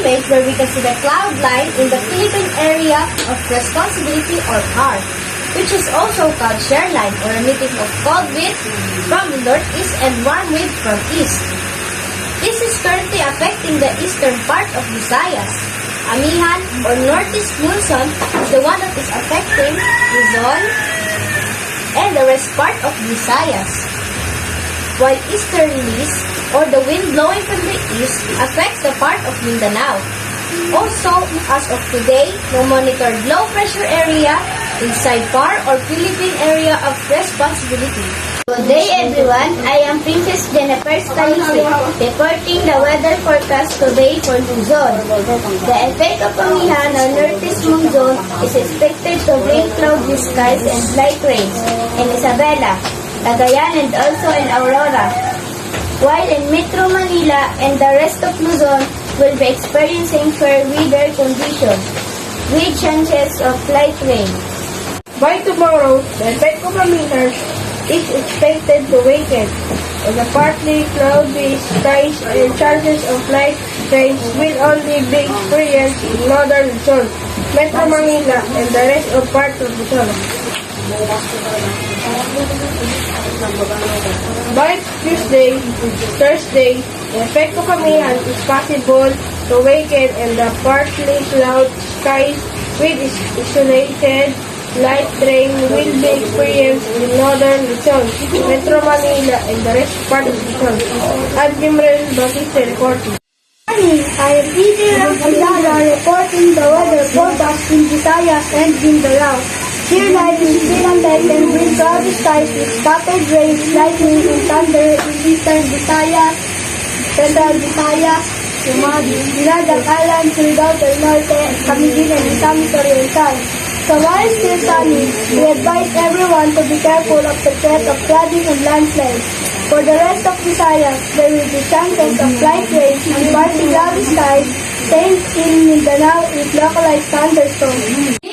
image where we can see the cloud line in the Philippine area of responsibility or CAR, which is also called shear line or emitting of cold wind from the northeast and warm wind from east. This is currently affecting the eastern part of Visayas. Amihan or northeast monsoon is the one that is affecting Luzon and the rest part of Visayas, while easterlies or the wind blowing from the east affects the part of Mindanao. Also, as of today, no monitored low pressure area inside PAR or Philippine Area of Responsibility. Good day everyone, I am Princess Jennifer Scalise, reporting the weather forecast today for Luzon. The effect of Amihan or northeast monsoon is expected to bring cloudy skies and light rains in Isabela, Cagayan and also in Aurora, while in Metro Manila and the rest of Luzon will be experiencing fair weather conditions with chances of light rain. By tomorrow, the effect of Amihan is expected to weaken, and the partly cloudy skies and chances of light rains will only be experienced in northern Luzon, Metro Manila, and the rest of part of Luzon. By Tuesday, Thursday, the effect of Amihan is possible to weaken and the partly cloud skies with isolated light rain will be experienced in northern Luzon, Metro Manila, and the rest part of Luzon. I'm Jimrel Bautista reporting. I am DJ Rampalala reporting the weather forecast in Visayas and Mindanao. Shear line is still and with cloudy skies with scattered rain, lightning, and thunder in eastern Visayas, central Visayas, Dinagat Island, Surigao del Norte, Camiguin, and Misamis Oriental. So while still sunny, we advise everyone to be careful of the threat of flooding and landslides. For the rest of Visayas, there will be chances of light rains and partly cloudy skies, same in Mindanao with localized thunderstorms.